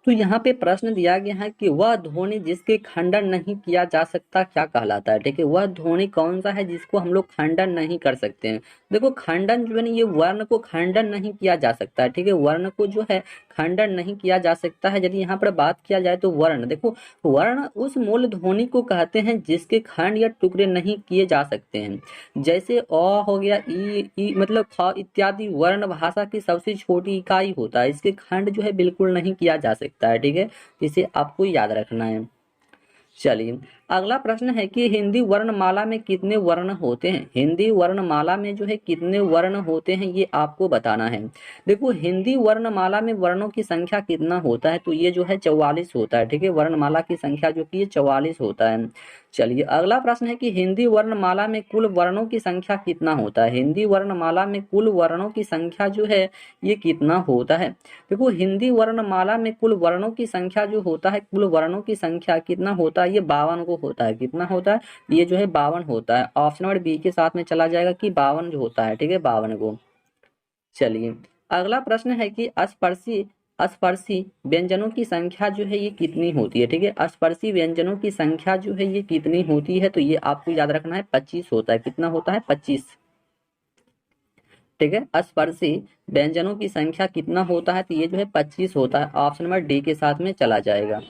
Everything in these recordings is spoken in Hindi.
तो यहाँ पे प्रश्न दिया गया है कि वह ध्वनि जिसके खंडन नहीं किया जा सकता क्या कहलाता है। ठीक है, वह ध्वनि कौन सा है जिसको हम लोग खंडन नहीं कर सकते हैं। देखो खंडन जो है ना, ये वर्ण को खंडन नहीं किया जा सकता है। ठीक है, वर्ण को जो है खंडन नहीं किया जा सकता है। यदि यहाँ पर बात किया जाए तो वर्ण, देखो वर्ण उस मूल ध्वनि को कहते हैं जिसके खंड या टुकड़े नहीं किए जा सकते हैं। जैसे अ हो गया, ई मतलब ख इत्यादि वर्ण भाषा की सबसे छोटी इकाई होता है, इसके खंड जो है बिल्कुल नहीं किया जा सकता है। ठीक है, इसे आपको याद रखना है। चलिए, अगला प्रश्न है कि हिंदी वर्णमाला में कितने वर्ण होते हैं। हिंदी वर्णमाला में जो है कितने वर्ण होते हैं ये आपको बताना है। देखो हिंदी वर्णमाला में वर्णों की संख्या कितना होता है, तो ये जो है 44 होता है। ठीक है, वर्णमाला की संख्या जो कि ये 44 होता है। चलिए, अगला प्रश्न है कि हिंदी वर्णमाला में कुल वर्णों की संख्या कितना होता है। हिंदी वर्णमाला में कुल वर्णों की संख्या जो है ये कितना होता है। देखो हिंदी वर्णमाला में कुल वर्णों की संख्या जो होता है, कुल वर्णों की संख्या कितना होता है, ये 52 को होता है। कितना होता है, ये जो है 52 होता है। ऑप्शन नंबर बी के साथ में चला जाएगा कि 52 जो होता है। ठीक है, 52 को। चलिए, अगला प्रश्न है कि स्पर्शी स्पर्शी व्यंजनों की संख्या जो है ये कितनी होती है। ठीक है, स्पर्शी व्यंजनों की संख्या जो है ये कितनी होती है, तो ये आपको याद रखना है 25 होता है। कितना होता है, 25। ठीक है, स्पर्शी व्यंजनों की संख्या कितना होता है, तो ये जो है 25 होता है। ऑप्शन नंबर डी के साथ में चला जाएगा।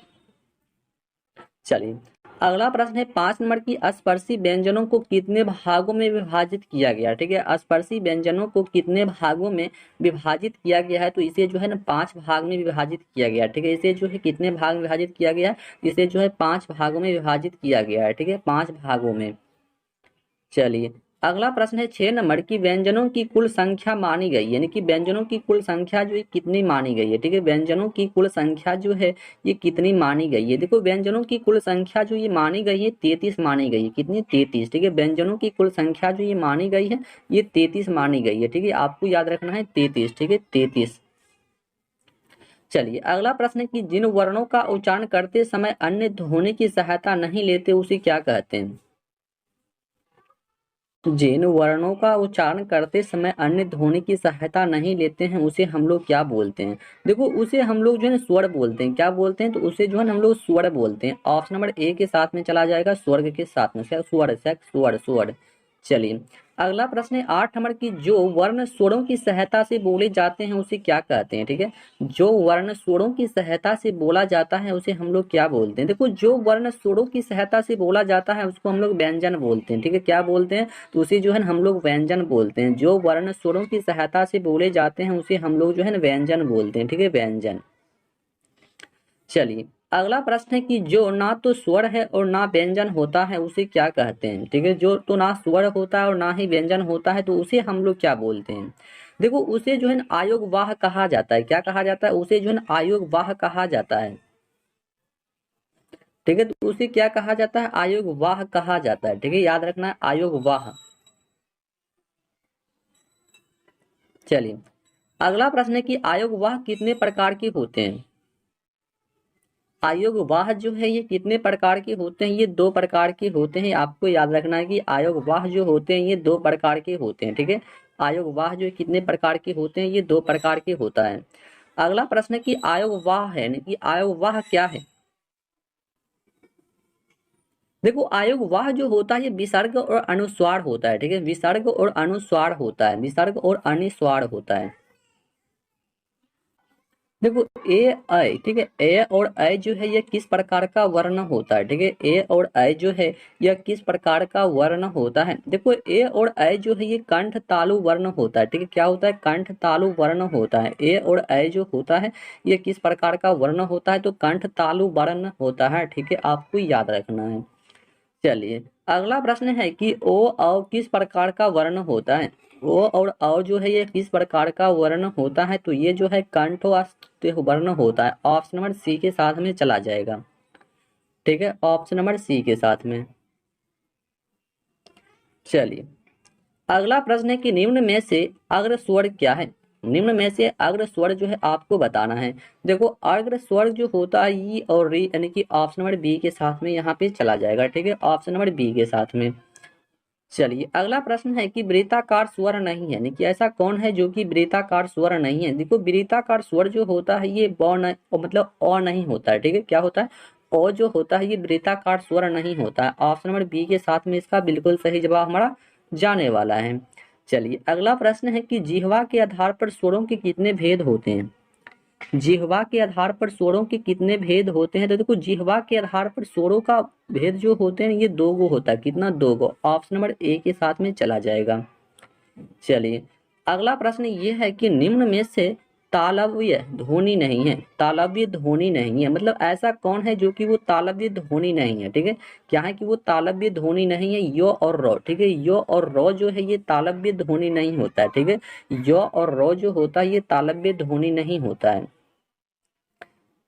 चलिए, अगला प्रश्न है 5 नंबर की स्पर्शी व्यंजनों को कितने भागों में विभाजित किया गया। ठीक है, स्पर्शी व्यंजनों को कितने भागों में विभाजित किया गया है, तो इसे जो है ना 5 भाग में विभाजित किया गया है। ठीक है, इसे जो है कितने भाग में विभाजित किया गया है, इसे जो है 5 भागों में विभाजित किया गया है। ठीक है, 5 भागों में। चलिए, अगला प्रश्न है 6 नंबर की व्यंजनों की कुल संख्या मानी गई, यानी कि व्यंजनों की कुल संख्या जो है कितनी मानी गई है। ठीक है, व्यंजनों की कुल संख्या जो है ये कितनी मानी गई है। देखो व्यंजनों की कुल संख्या जो ये मानी गई है 33 मानी गई है। कितनी, 33। ठीक है, व्यंजनों की कुल संख्या जो ये मानी गई है ये 33 मानी गई है। ठीक है, आपको याद रखना है 33। ठीक है, 33। चलिए, अगला प्रश्न है कि जिन वर्णों का उच्चारण करते समय अन्य ध्वनि की सहायता नहीं लेते उसे क्या कहते हैं। जिन वर्णों का उच्चारण करते समय अन्य ध्वनि की सहायता नहीं लेते हैं उसे हम लोग क्या बोलते हैं। देखो उसे हम लोग जो है ना स्वर बोलते हैं। क्या बोलते हैं, तो उसे जो है ना हम लोग स्वर बोलते हैं। ऑप्शन नंबर ए के साथ में चला जाएगा, स्वर्ग के साथ में, स्वर स्वर स्वर। चलिए, अगला प्रश्न है 8 नंबर की जो वर्ण स्वरों की सहायता से बोले जाते हैं उसे क्या कहते हैं। ठीक है, जो वर्ण स्वरों की सहायता से बोला जाता है उसे हम लोग क्या बोलते हैं। देखो जो वर्ण स्वरों की सहायता से बोला जाता है उसको हम लोग व्यंजन बोलते हैं। ठीक है, क्या बोलते हैं, तो उसे जो है ना हम लोग व्यंजन बोलते हैं। जो वर्ण स्वरों की सहायता से बोले जाते हैं उसे हम लोग जो है ना व्यंजन बोलते हैं। ठीक है, व्यंजन। चलिए, अगला प्रश्न है कि जो ना तो स्वर है और ना व्यंजन होता है उसे क्या कहते हैं। ठीक है, जो तो ना स्वर होता है और ना ही व्यंजन होता है तो उसे हम लोग क्या बोलते हैं। देखो उसे जो है ना आयोग वाह कहा जाता है। क्या कहा जाता है, उसे जो है ना आयोग वाह कहा जाता है। ठीक है, तो उसे क्या कहा जाता है, आयोग वाह कहा जाता है। ठीक है, याद रखना है आयोग वाह। चलिए, अगला प्रश्न है कि आयोग वाह कितने प्रकार के होते हैं। आयोग वाह जो है ये कितने प्रकार के होते हैं, ये 2 प्रकार के होते हैं। आपको याद रखना है कि आयोग वाह जो होते हैं ये 2 प्रकार के होते हैं। ठीक है, आयोग वाह जो कितने प्रकार के होते हैं, ये 2 प्रकार के होता है। अगला प्रश्न है कि आयोग वाह है, यानी कि आयोग वाह क्या है। देखो आयोग वाह जो होता है ये विसर्ग और अनुस्वार होता है। ठीक है, विसर्ग और अनुस्वार होता है, विसर्ग और अनुस्वार होता है। देखो ए ऐ, ठीक है, ए और ऐ जो है ये किस प्रकार का वर्ण होता है। ठीक है, ए और ऐ जो है यह किस प्रकार का वर्ण होता है। देखो ए और ऐ जो है ये कंठ तालु वर्ण होता है। ठीक है, क्या होता है, कंठ तालु वर्ण होता है। ए और ऐ जो होता है ये किस प्रकार का वर्ण होता है, तो कंठ तालु वर्ण होता है। ठीक है, आपको याद रखना है। चलिए, अगला प्रश्न है कि ओ औ किस प्रकार का वर्ण होता है। ओ और औ जो है ये किस प्रकार का वर्ण होता है, तो ये जो है कंठस्थ वर्ण होता है। ऑप्शन नंबर सी के साथ में चला जाएगा। ठीक है, ऑप्शन नंबर सी के साथ में। चलिए, अगला प्रश्न है कि निम्न में से अग्र स्वर क्या है। निम्न में से अग्र स्वर जो है आपको बताना है। देखो अग्र स्वर जो होता है ई और री, यानी कि ऑप्शन नंबर बी के साथ में यहाँ पे चला जाएगा। ठीक है, ऑप्शन नंबर बी के साथ में। चलिए अगला प्रश्न है कि वृत्ताकार स्वर नहीं है, यानी कि ऐसा कौन है जो कि वृत्ताकार स्वर नहीं है। देखो वृत्ताकार स्वर जो होता है ये ब नहीं, मतलब अ नहीं होता है, ठीक है। क्या होता है, अ जो होता है ये वृत्ताकार स्वर नहीं होता है। ऑप्शन नंबर बी के साथ में इसका बिल्कुल सही जवाब हमारा जाने वाला है। चलिए अगला प्रश्न है कि जिह्वा के आधार पर स्वरों के कितने भेद होते हैं। जिह्वा के आधार पर स्वरों के कितने भेद होते हैं। तो देखो जिह्वा के आधार पर स्वरों का भेद जो होते हैं ये दो गो होता है। कितना, दो गो। ऑप्शन नंबर ए के साथ में चला जाएगा। चलिए अगला प्रश्न ये है कि निम्न में से तालव्य ध्वनि नहीं है। तालव्य ध्वनि नहीं है मतलब ऐसा कौन है जो कि वो तालव्य ध्वनि नहीं है, ठीक है। क्या है कि वो तालव्य ध्वनि नहीं है, यो और रो, ठीक है। यो और रो जो है ये तालव्य ध्वनि नहीं होता है, ठीक है। यो और रो जो होता है ये तालव्य ध्वनि नहीं होता है।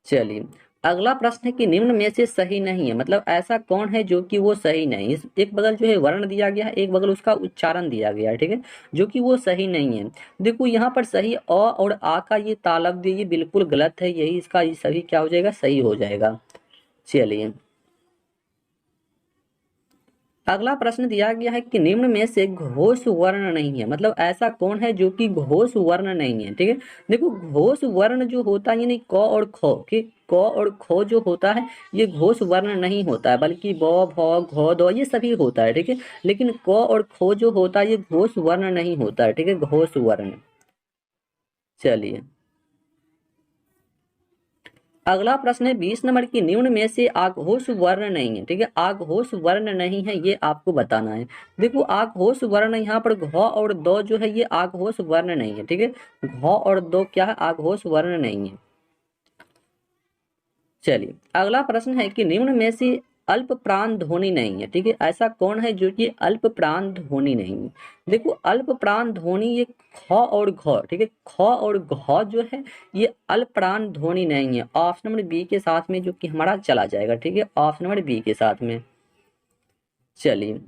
चलिए अगला प्रश्न है कि निम्न में से सही नहीं है, मतलब ऐसा कौन है जो कि वो सही नहीं। इस एक बगल जो है वर्ण दिया गया है, एक बगल उसका उच्चारण दिया गया है, ठीक है, जो कि वो सही नहीं है। देखो यहाँ पर सही अ और आ का ये तालव्य ये बिल्कुल गलत है, यही इसका ये सभी क्या हो जाएगा, सही हो जाएगा। चलिए अगला प्रश्न दिया गया है कि निम्न में से घोष वर्ण नहीं है, मतलब ऐसा कौन है जो कि घोष वर्ण नहीं है, ठीक है। देखो घोष वर्ण जो होता है यानी क और ख, कि क और ख जो होता है ये घोष वर्ण नहीं होता है, बल्कि ब भ घ द ये सभी होता है, ठीक है। लेकिन क और ख जो होता है ये घोष वर्ण नहीं होता है, ठीक है, घोष वर्ण। चलिए अगला प्रश्न है 20 नंबर की, निम्न में से आघोष वर्ण नहीं है, ठीक है। आघोष वर्ण नहीं है ये आपको बताना है। देखो आघोष वर्ण यहाँ पर घ और दो जो है ये आघोष वर्ण नहीं है, ठीक है। घ और दो क्या है, आघोष वर्ण नहीं है। चलिए अगला प्रश्न है कि निम्न में से अल्प प्राण ध्वनि नहीं है, ठीक है। ऐसा कौन है जो कि अल्प प्राण ध्वनि नहीं है। देखो अल्प प्राण ध्वनि ये ख और घ, ठीक है। ख और घ जो है ये अल्प प्राण ध्वनि नहीं है। ऑप्शन नंबर बी के साथ में जो कि हमारा चला जाएगा, ठीक है, ऑप्शन नंबर बी के साथ में। चलिए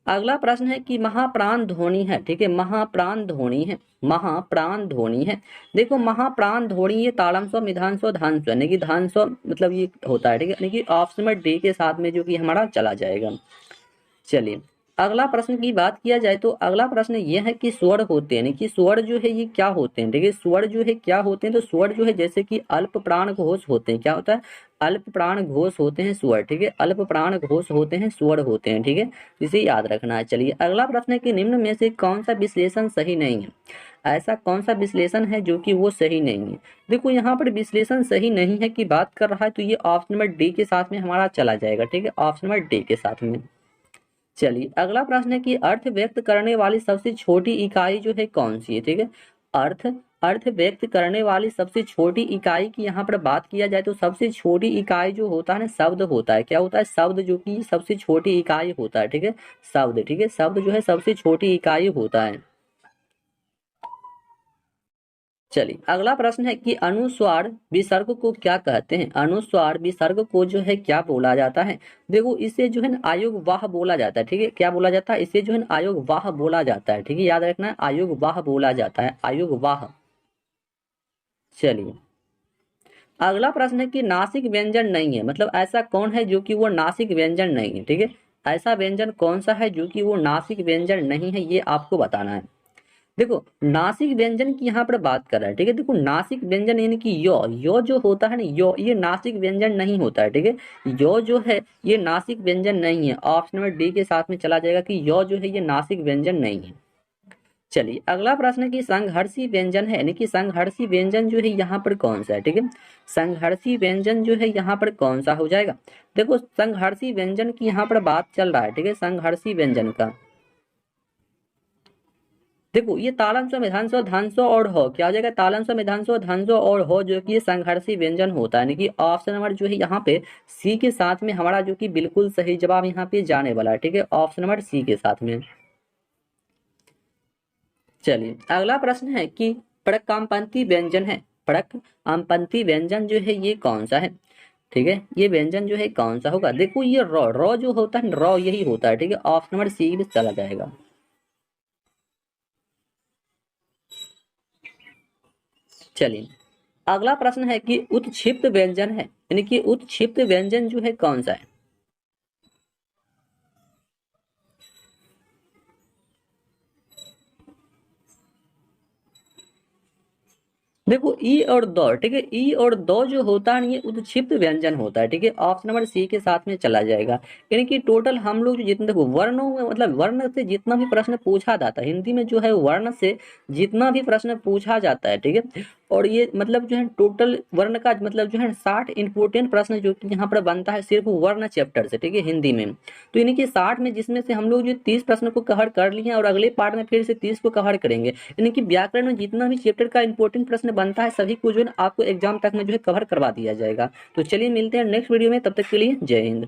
अगला प्रश्न है कि महाप्राण ध्वनि है, ठीक है, महाप्राण ध्वनि है, महाप्राण ध्वनि है। देखो महाप्राण ध्वनि ये तालम स्व मिधान स्व धान स्व यानी कि धान स्व मतलब ये होता है, ठीक है, यानी कि ऑप्शन नंबर डी के साथ में जो कि हमारा चला जाएगा। चलिए अगला प्रश्न की बात किया जाए तो अगला प्रश्न ये है कि स्वर होते हैं, यानी कि स्वर जो है ये क्या होते हैं, ठीक है। स्वर जो है क्या होते हैं, तो स्वर जो है जैसे कि अल्प प्राण घोष होते हैं। क्या होता है, अल्प प्राण घोष होते हैं स्वर, ठीक है। अल्प प्राण घोष होते हैं स्वर होते हैं, ठीक है, इसे याद रखना है। चलिए अगला प्रश्न है कि निम्न में से कौन सा विश्लेषण सही नहीं है। ऐसा कौन सा विश्लेषण है जो कि वो सही नहीं है। देखो यहाँ पर विश्लेषण सही नहीं है की बात कर रहा है तो ये ऑप्शन नंबर डी के साथ में हमारा चला जाएगा, ठीक है, ऑप्शन नंबर डी के साथ में। चलिए अगला प्रश्न है कि अर्थ व्यक्त करने वाली सबसे छोटी इकाई जो है कौन सी है, ठीक है। अर्थ अर्थ व्यक्त करने वाली सबसे छोटी इकाई की यहाँ पर बात किया जाए तो सबसे छोटी इकाई जो होता है ना शब्द होता है। क्या होता है, शब्द जो कि सबसे छोटी इकाई होता है, ठीक है, शब्द, ठीक है, शब्द जो है सबसे छोटी इकाई होता है। चलिए अगला प्रश्न है कि अनुस्वार विसर्ग को क्या कहते हैं। अनुस्वार विसर्ग को जो है क्या बोला जाता है। देखो इसे जो है ना आयोग वाह बोला जाता है, ठीक है। क्या बोला जाता है, इसे जो है ना आयोग वाह बोला जाता है, ठीक है, याद रखना है, आयोग वाह बोला जाता है, आयोग वाह। चलिए अगला प्रश्न है कि नासिक व्यंजन नहीं है, मतलब ऐसा कौन है जो कि वो नासिक व्यंजन नहीं है, ठीक है। ऐसा व्यंजन कौन सा है जो कि वो नासिक व्यंजन नहीं है ये आपको बताना है। देखो नासिक व्यंजन की यहाँ पर बात कर रहा है, ठीक है। देखो नासिक व्यंजन यानी कि यो जो होता है ना, यो ये नासिक व्यंजन नहीं होता है, ठीक है। यो जो है ये नासिक व्यंजन नहीं है। ऑप्शन नंबर डी के साथ में चला जाएगा कि यो जो है ये नासिक व्यंजन नहीं है। चलिए अगला प्रश्न है कि संघर्षी व्यंजन है, यानी कि संघर्षी व्यंजन जो है यहाँ पर कौन सा है, ठीक है। संघर्षी व्यंजन जो है यहाँ पर कौन सा हो जाएगा। देखो संघर्षी व्यंजन की यहाँ पर बात चल रहा है, ठीक है, संघर्षी व्यंजन का। देखो ये तालन स्व मिधान स्व धान स्व और हो क्या हो जाएगा, तालन स्व मिधान स्व धान स्व और हो जो कि ये संघर्षी व्यंजन होता है, यानी कि ऑप्शन नंबर जो है यहाँ पे सी के साथ में हमारा जो कि बिल्कुल सही जवाब यहाँ पे जाने वाला है, ठीक है, ऑप्शन नंबर सी के साथ में। चलिए अगला प्रश्न है कि पड़क आमपंथी व्यंजन है, पड़क आमपंथी व्यंजन जो है ये कौन सा है, ठीक है, ये व्यंजन जो है कौन सा होगा। देखो ये रॉ रॉ जो होता है रॉ यही होता है, ठीक है, ऑप्शन नंबर सी में चला जाएगा। चलिए अगला प्रश्न है कि उत्क्षिप्त व्यंजन है, यानी कि उत्क्षिप्त व्यंजन जो है कौन सा है। देखो ई और दौ, ठीक है, ई और दौ जो होता है ना, ये उद्क्षिप्त व्यंजन होता है, ठीक है, ऑप्शन नंबर सी के साथ में चला जाएगा। यानी कि टोटल हम लोग जो जितने, देखो वर्णों में मतलब वर्ण से जितना भी प्रश्न पूछा जाता है हिंदी में, जो है वर्ण से जितना भी प्रश्न पूछा जाता है, ठीक है, और ये मतलब जो है टोटल वर्ण का मतलब जो है 60 इंपोर्टेंट प्रश्न जो कि यहाँ पर बनता है सिर्फ वर्ण चैप्टर से, ठीक है, हिंदी में। तो यानी कि 60 में जिसमें से हम लोग जो 30 प्रश्न को कवर कर लिए हैं और अगले पार्ट में फिर से 30 को कवर करेंगे। यानी कि व्याकरण में जितना भी चैप्टर का इंपॉर्टेंट प्रश्न बनता है सभी को जो है आपको एग्जाम तक में जो है कवर करवा दिया जाएगा। तो चलिए मिलते हैं नेक्स्ट वीडियो में, तब तक के लिए जय हिंद।